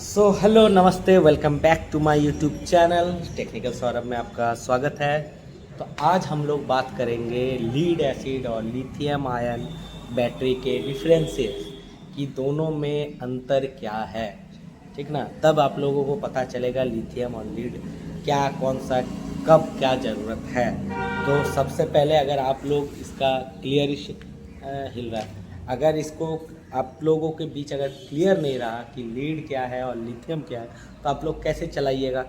सो hello नमस्ते, welcome back to my YouTube channel technical Saurabh में आपका स्वागत है। तो आज हम लोग बात करेंगे लीड एसिड और लिथियम आयन बैटरी के डिफरेंसेस कि दोनों में अंतर क्या है, ठीक ना। तब आप लोगों को पता चलेगा लिथियम और लीड क्या, कौन सा, कब क्या ज़रूरत है। तो सबसे पहले अगर आप लोग इसका क्लियरिश हिल रहा है, अगर इसको आप लोगों के बीच अगर क्लियर नहीं रहा कि लीड क्या है और लिथियम क्या है, तो आप लोग कैसे चलाइएगा,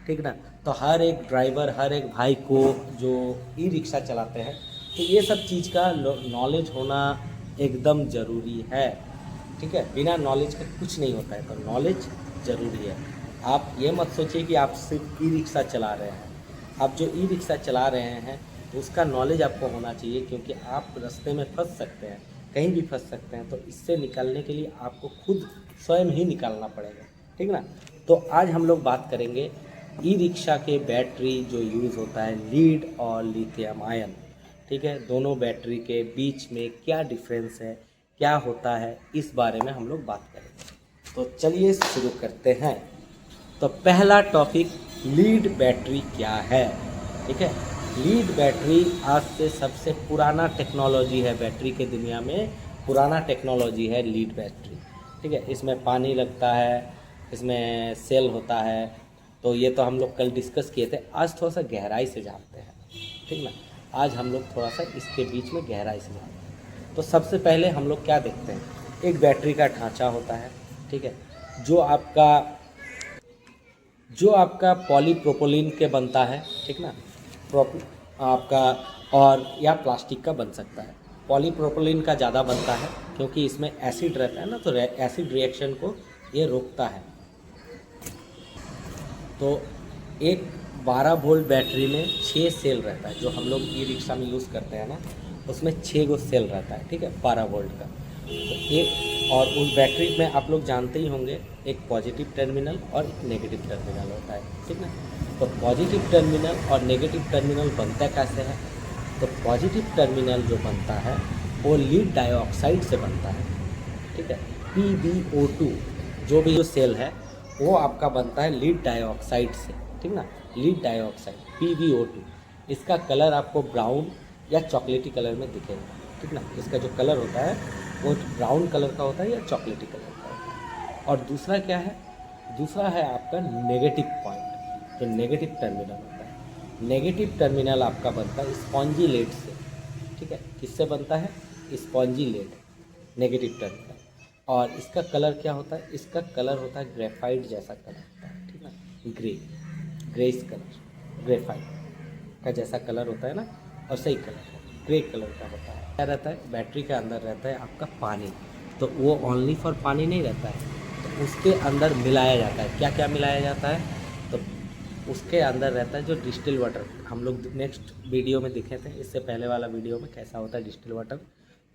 ठीक ना। तो हर एक ड्राइवर, हर एक भाई को जो ई रिक्शा चलाते हैं, तो ये सब चीज़ का नॉलेज होना एकदम ज़रूरी है, ठीक है। बिना नॉलेज के कुछ नहीं होता है, तो नॉलेज ज़रूरी है। आप ये मत सोचिए कि आप सिर्फ ई रिक्शा चला रहे हैं। आप जो ई रिक्शा चला रहे हैं उसका नॉलेज आपको होना चाहिए, क्योंकि आप रास्ते में फंस सकते हैं, कहीं भी फंस सकते हैं। तो इससे निकलने के लिए आपको खुद स्वयं ही निकालना पड़ेगा, ठीक ना। तो आज हम लोग बात करेंगे ई रिक्शा के बैटरी जो यूज़ होता है लीड और लिथियम आयन, ठीक है। दोनों बैटरी के बीच में क्या डिफरेंस है, क्या होता है, इस बारे में हम लोग बात करेंगे। तो चलिए शुरू करते हैं। तो पहला टॉपिक, लीड बैटरी क्या है, ठीक है। लीड बैटरी आज से सबसे पुराना टेक्नोलॉजी है, बैटरी के दुनिया में पुराना टेक्नोलॉजी है लीड बैटरी, ठीक है। इसमें पानी लगता है, इसमें सेल होता है। तो ये तो हम लोग कल डिस्कस किए थे, आज थोड़ा सा गहराई से जानते हैं, ठीक ना। आज हम लोग थोड़ा सा इसके बीच में गहराई से जानते हैं। तो सबसे पहले हम लोग क्या देखते हैं, एक बैटरी का ढांचा होता है, ठीक है, जो आपका पॉलीप्रोपिलीन के बनता है, ठीक ना। आपका और या प्लास्टिक का बन सकता है। पॉलीप्रोपिलीन का ज़्यादा बनता है क्योंकि इसमें एसिड रहता है ना, तो एसिड रिएक्शन को ये रोकता है। तो एक 12 वोल्ट बैटरी में 6 सेल रहता है, जो हम लोग ई रिक्शा में यूज़ करते हैं ना, उसमें 6 गो सेल रहता है, ठीक है, 12 वोल्ट का। तो एक और उस बैटरी में आप लोग जानते ही होंगे, एक पॉजिटिव टर्मिनल और एक नेगेटिव टर्मिनल होता है, ठीक ना। तो पॉजिटिव टर्मिनल और नेगेटिव टर्मिनल बनता कैसे है, तो पॉजिटिव टर्मिनल जो बनता है वो लीड डाइऑक्साइड से बनता है, ठीक है। PbO2 जो भी जो सेल है वो आपका बनता है लीड डाइऑक्साइड से, ठीक ना। लीड डाइऑक्साइड PbO2, इसका कलर आपको ब्राउन या चॉकलेटी कलर में दिखेगा, ठीक ना। इसका जो कलर होता है वो ब्राउन कलर का होता है या चॉकलेटी कलर का होता है। और दूसरा क्या है, दूसरा है आपका नेगेटिव पॉइंट, जो नेगेटिव टर्मिनल होता है। नेगेटिव टर्मिनल आपका बनता है स्पॉन्जी लेड से, ठीक है। किससे बनता है, स्पॉन्जी लेड, नेगेटिव टर्मिनल। और इसका कलर क्या होता है, इसका कलर होता है ग्रेफाइट जैसा कलर होता है, ठीक ना, ग्रेस कलर, ग्रेफाइट का जैसा कलर होता है ना, और सही कलर है, ग्रे कलर का होता है। क्या रहता है, बैटरी के अंदर रहता है आपका पानी। तो वो ओनली फॉर पानी नहीं रहता है, तो उसके अंदर मिलाया जाता है। क्या क्या मिलाया जाता है, तो उसके अंदर रहता है जो डिस्टिल वाटर, हम लोग नेक्स्ट वीडियो में दिखे थे, इससे पहले वाला वीडियो में कैसा होता है डिस्टिल वाटर।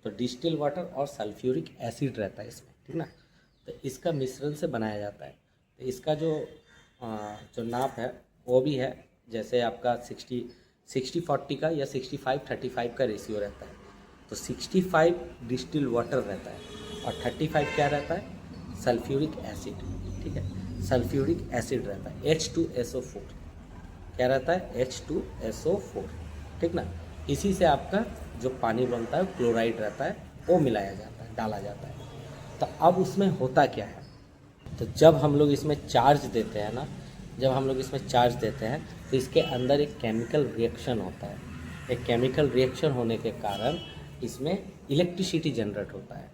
तो डिस्टिल वाटर और सल्फ्यूरिक एसिड रहता है इसमें, ठीक ना। तो इसका मिश्रण से बनाया जाता है। तो इसका जो नाप है वो भी है, जैसे आपका 60-40 का या 65-35 का रेशियो रहता है। तो 65 डिस्टिल वाटर रहता है और 35 क्या रहता है, सल्फ्यूरिक एसिड, ठीक है। सल्फ्यूरिक एसिड रहता है H2SO4, क्या रहता है, H2SO4, ठीक ना। इसी से आपका जो पानी बनता है क्लोराइड रहता है, वो मिलाया जाता है, डाला जाता है। तो अब उसमें होता क्या है, तो जब हम लोग इसमें चार्ज देते हैं ना, जब हम लोग इसमें चार्ज देते हैं तो इसके अंदर एक केमिकल रिएक्शन होता है। एक केमिकल रिएक्शन होने के कारण इसमें इलेक्ट्रिसिटी जनरेट होता है,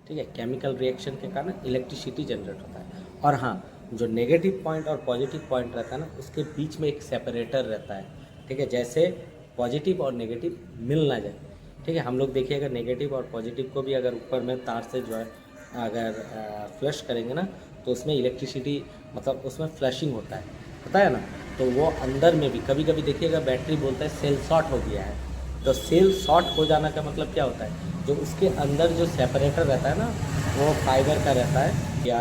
ठीक है। केमिकल रिएक्शन के कारण इलेक्ट्रिसिटी जनरेट होता है। और हाँ, जो नेगेटिव पॉइंट और पॉजिटिव पॉइंट रहता है ना, उसके बीच में एक सेपरेटर रहता है, ठीक है। जैसे पॉजिटिव और नेगेटिव मिल ना जाए, ठीक है। हम लोग देखिएगा नेगेटिव और पॉजिटिव को भी अगर ऊपर में तार से जो है अगर फ्लश करेंगे ना, तो उसमें इलेक्ट्रिसिटी, मतलब उसमें फ्लशिंग होता है ना। तो वो अंदर में भी कभी कभी देखिएगा बैटरी बोलता है सेल शॉर्ट हो गया है। तो सेल शॉर्ट हो जाना का मतलब क्या होता है, जो उसके अंदर जो सेपरेटर रहता है ना, वो फाइबर का रहता है या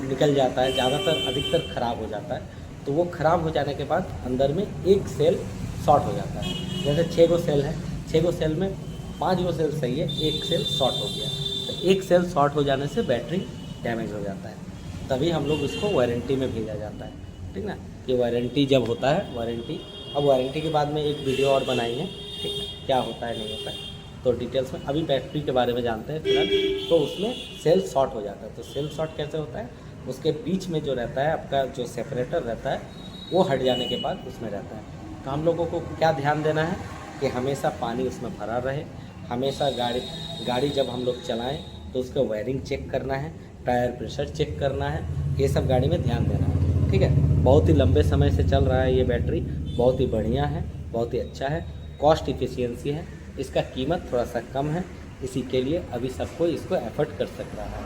निकल जाता है, ज़्यादातर अधिकतर ख़राब हो जाता है। तो वो ख़राब हो जाने के बाद अंदर में एक सेल शॉर्ट हो जाता है। जैसे 6 गो सेल है, 6 गो सेल में 5 गो सेल सही है, एक सेल शॉर्ट हो गया। तो एक सेल शॉर्ट हो जाने से बैटरी डैमेज हो जाता है, तभी हम लोग इसको वारंटी में भेजा जाता है, ठीक ना। कि वारंटी जब होता है, वारंटी, अब वारंटी के बाद में एक वीडियो और बनाएंगे, ठीक है, क्या होता है नहीं होता है, तो डिटेल्स में अभी बैटरी के बारे में जानते हैं फिलहाल। तो उसमें सेल शॉर्ट हो जाता है, तो सेल शॉर्ट कैसे होता है, उसके बीच में जो रहता है आपका जो सेपरेटर रहता है वो हट जाने के बाद उसमें रहता है। तो हम लोगों को क्या ध्यान देना है कि हमेशा पानी उसमें भरा रहे, हमेशा गाड़ी जब हम लोग चलाएं तो उसका वायरिंग चेक करना है, टायर प्रेशर चेक करना है, ये सब गाड़ी में ध्यान देना है, ठीक है। बहुत ही लंबे समय से चल रहा है ये बैटरी, बहुत ही बढ़िया है, बहुत ही अच्छा है, कॉस्ट इफ़िशियंसी है, इसका कीमत थोड़ा सा कम है, इसी के लिए अभी सबको इसको एफर्ट कर सकता है,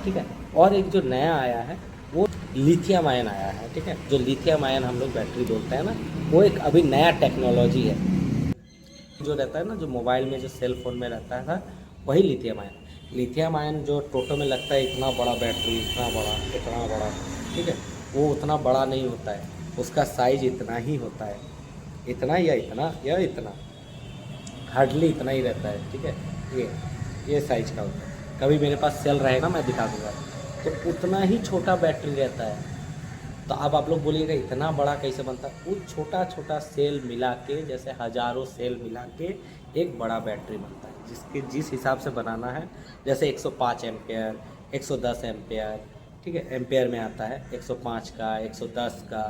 ठीक है। और एक जो नया आया है वो लिथियम आयन आया है, ठीक है। जो लिथियम आयन हम लोग बैटरी बोलते हैं ना, वो एक अभी नया टेक्नोलॉजी है। जो रहता है ना, जो मोबाइल में जो सेल फोन में रहता था, वही लिथियम आयन। लिथियम आयन जो टोटो में लगता है इतना बड़ा बैटरी, इतना बड़ा, ठीक है, वो उतना बड़ा नहीं होता है, उसका साइज इतना ही होता है, इतना या इतना या इतना, हार्डली इतना ही रहता है, ठीक है। ये साइज का होता है। कभी मेरे पास सेल रहेगा मैं दिखा दूँगा, तो उतना ही छोटा बैटरी रहता है। तो अब आप लोग बोलिएगा इतना बड़ा कैसे बनता है, वो छोटा छोटा सेल मिला के, जैसे हज़ारों सेल मिला के एक बड़ा बैटरी बनता है, जिस हिसाब से बनाना है, जैसे 105 एम्पेयर, 110 एम्पेयर, ठीक है, एम्पेयर में आता है 105 का, 110 का,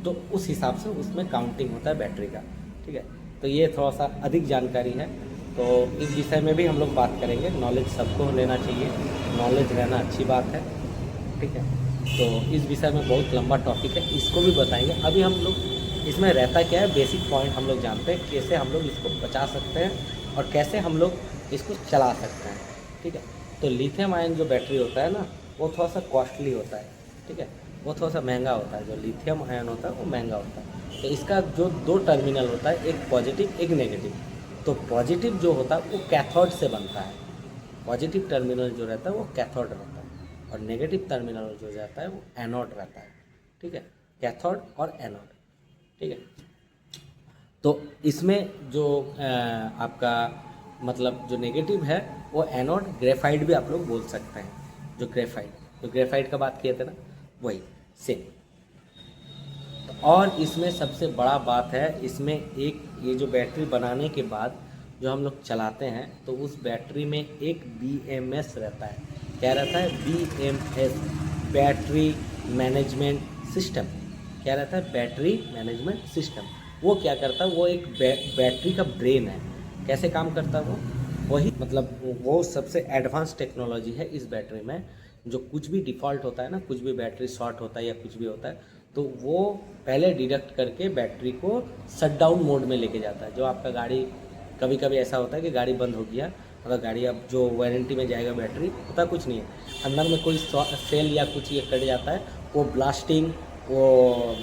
तो उस हिसाब से उसमें काउंटिंग होता है बैटरी का, ठीक है। तो ये थोड़ा सा अधिक जानकारी है, तो इस विषय में भी हम लोग बात करेंगे। नॉलेज सबको लेना चाहिए, नॉलेज रहना अच्छी बात है, ठीक है। तो इस विषय में बहुत लंबा टॉपिक है, इसको भी बताएंगे। अभी हम लोग इसमें रहता क्या है, बेसिक पॉइंट हम लोग जानते हैं, कैसे हम लोग इसको बचा सकते हैं और कैसे हम लोग इसको चला सकते हैं, ठीक है। तो लिथियम आयन जो बैटरी होता है ना, वो थोड़ा सा कॉस्टली होता है, ठीक है, वो थोड़ा सा महंगा होता है। जो लिथियम आयन होता है वो महंगा होता है। तो इसका जो 2 टर्मिनल होता है, एक पॉजिटिव एक नेगेटिव। तो पॉजिटिव जो होता है वो कैथोड से बनता है, पॉजिटिव टर्मिनल जो रहता है वो कैथोड रहता है, और नेगेटिव टर्मिनल जो रहता है वो एनोड रहता है, ठीक है, कैथोड और एनोड, ठीक है। तो इसमें जो आपका मतलब जो नेगेटिव है वो एनोड, ग्रेफाइट भी आप लोग बोल सकते हैं, जो ग्रेफाइट का बात किए थे ना, वही सेम। और इसमें सबसे बड़ा बात है, इसमें एक ये जो बैटरी बनाने के बाद जो हम लोग चलाते हैं, तो उस बैटरी में एक BMS रहता है। क्या रहता है? BMS, battery management system. क्या रहता है? Battery management system. वो क्या करता है? वो एक बैटरी का ब्रेन है। कैसे काम करता है वो? वही मतलब वो सबसे एडवांस टेक्नोलॉजी है इस बैटरी में। जो कुछ भी डिफ़ॉल्ट होता है ना, कुछ भी बैटरी शॉर्ट होता है या कुछ भी होता है, तो वो पहले डिडक्ट करके बैटरी को शट डाउन मोड में लेके जाता है। जो आपका गाड़ी, कभी कभी ऐसा होता है कि गाड़ी बंद हो गया, अगर गाड़ी अब जो वारंटी में जाएगा बैटरी, होता कुछ नहीं है, अंदर में कोई सेल या कुछ ये कट जाता है, वो ब्लास्टिंग, वो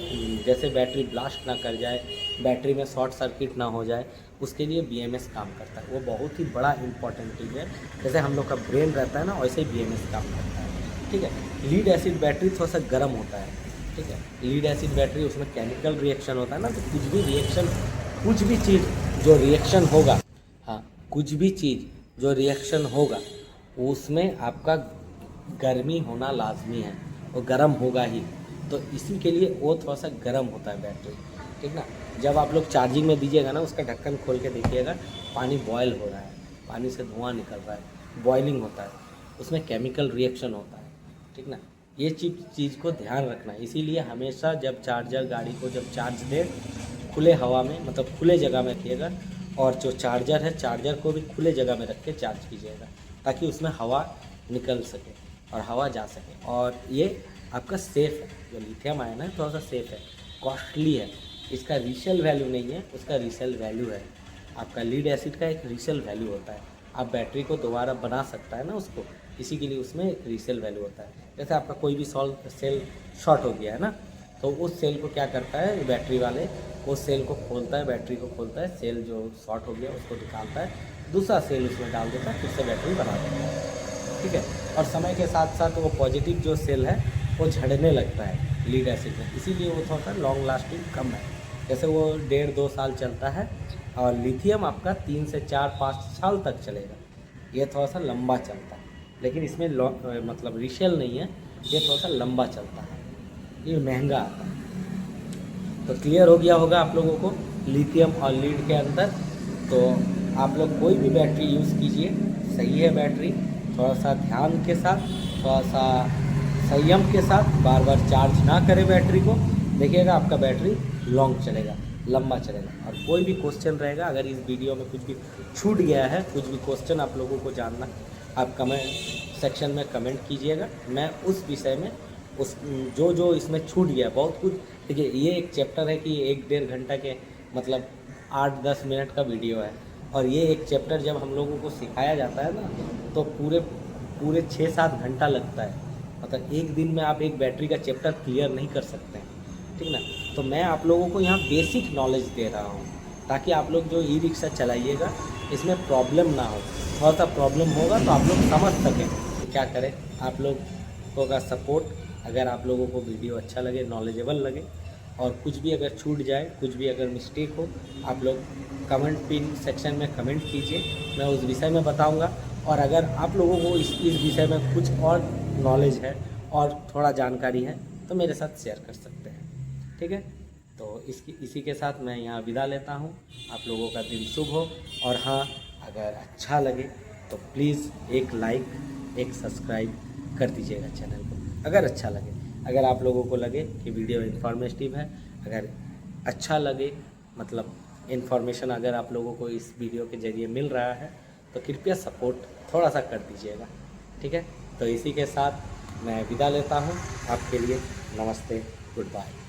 जैसे बैटरी ब्लास्ट ना कर जाए, बैटरी में शॉर्ट सर्किट ना हो जाए, उसके लिए BMS काम करता है। वो बहुत ही बड़ा इंपॉर्टेंट चीज़ है। जैसे हम लोग का ब्रेन रहता है ना, वैसे ही BMS काम करता है, ठीक है। लीड एसिड बैटरी थोड़ा सा गर्म होता है, ठीक है। लीड एसिड बैटरी, उसमें केमिकल रिएक्शन होता है ना, तो कुछ भी रिएक्शन, कुछ भी चीज़ जो रिएक्शन होगा, हाँ, कुछ भी चीज़ जो रिएक्शन होगा उसमें आपका गर्मी होना लाजमी है, वो गर्म होगा ही। तो इसी के लिए वो थोड़ा सा गर्म होता है बैटरी, ठीक ना। जब आप लोग चार्जिंग में दीजिएगा ना, उसका ढक्कन खोल के देखिएगा, पानी बॉयल हो रहा है, पानी से धुआं निकल रहा है, बॉइलिंग होता है, उसमें केमिकल रिएक्शन होता है, ठीक ना। ये चीज़ को ध्यान रखना है। इसीलिए हमेशा जब चार्जर गाड़ी को जब चार्ज दें, खुले हवा में, मतलब खुले जगह में रखिएगा, और जो चार्जर है, चार्जर को भी खुले जगह में रख के चार्ज कीजिएगा, ताकि उसमें हवा निकल सके और हवा जा सके। और ये आपका सेफ़ है, जो लिथियम आयन है थोड़ा सा सेफ़ है, कॉस्टली है, इसका रीसेल वैल्यू नहीं है, उसका रीसेल वैल्यू है। आपका लीड एसिड का एक रीसेल वैल्यू होता है, आप बैटरी को दोबारा बना सकता है ना उसको, इसी के लिए उसमें एक रीसेल वैल्यू होता है। जैसे आपका कोई भी सेल शॉर्ट हो गया है ना, तो उस सेल को क्या करता है बैटरी वाले, वो सेल को खोलता है, बैटरी को खोलता है, सेल जो शॉर्ट हो गया उसको निकालता है, दूसरा सेल उसमें डाल देता है, फिर से बैटरी बना देता है, ठीक है। और समय के साथ साथ वो पॉजिटिव जो सेल है वो झड़ने लगता है लीड एसिड में, इसीलिए वो थोड़ा सा लॉन्ग लास्टिंग कम है। जैसे वो 1.5-2 साल चलता है, और लिथियम आपका 3 से 4-5 साल तक चलेगा, ये थोड़ा सा लंबा चलता है, लेकिन इसमें मतलब रीसेल नहीं है, ये थोड़ा सा लंबा चलता है, ये महंगा आता है। तो क्लियर हो गया होगा आप लोगों को लिथियम और लीड के अंदर। तो आप लोग कोई भी बैटरी यूज़ कीजिए, सही है बैटरी, थोड़ा सा ध्यान के साथ, थोड़ा सा संयम के साथ, बार बार चार्ज ना करें बैटरी को, देखिएगा आपका बैटरी लॉन्ग चलेगा, लंबा चलेगा। और कोई भी क्वेश्चन रहेगा, अगर इस वीडियो में कुछ भी छूट गया है, कुछ भी क्वेश्चन आप लोगों को जानना, आप कमेंट सेक्शन में कमेंट कीजिएगा, मैं उस विषय में उस जो इसमें छूट गया बहुत कुछ। देखिए ये एक चैप्टर है कि 1-1.5 घंटा के मतलब 8-10 मिनट का वीडियो है, और ये एक चैप्टर जब हम लोगों को सिखाया जाता है ना, तो पूरे 6-7 घंटा लगता है। मतलब एक दिन में आप एक बैटरी का चैप्टर क्लियर नहीं कर सकते हैं, ठीक ना। तो मैं आप लोगों को यहाँ बेसिक नॉलेज दे रहा हूँ, ताकि आप लोग जो ई रिक्शा चलाइएगा इसमें प्रॉब्लम ना हो। थोड़ा सा प्रॉब्लम होगा तो आप लोग समझ सकें तो क्या करें। आप लोगों का सपोर्ट, अगर आप लोगों को वीडियो अच्छा लगे, नॉलेजेबल लगे, और कुछ भी अगर छूट जाए, कुछ भी अगर मिस्टेक हो, आप लोग कमेंट पिन सेक्शन में कमेंट कीजिए, मैं उस विषय में बताऊंगा। और अगर आप लोगों को इस विषय में कुछ और नॉलेज है और थोड़ा जानकारी है तो मेरे साथ शेयर कर सकते हैं, ठीक है। तो इसी के साथ मैं यहाँ विदा लेता हूँ। आप लोगों का दिन शुभ हो। और हाँ, अगर अच्छा लगे तो प्लीज़ एक लाइक, एक सब्सक्राइब कर दीजिएगा चैनल को, अगर अच्छा लगे। अगर आप लोगों को लगे कि वीडियो इन्फॉर्मेटिव है, अगर अच्छा लगे, मतलब इन्फॉर्मेशन अगर आप लोगों को इस वीडियो के ज़रिए मिल रहा है, तो कृपया सपोर्ट थोड़ा सा कर दीजिएगा, ठीक है। तो इसी के साथ मैं विदा लेता हूँ आपके लिए। नमस्ते, गुड बाय।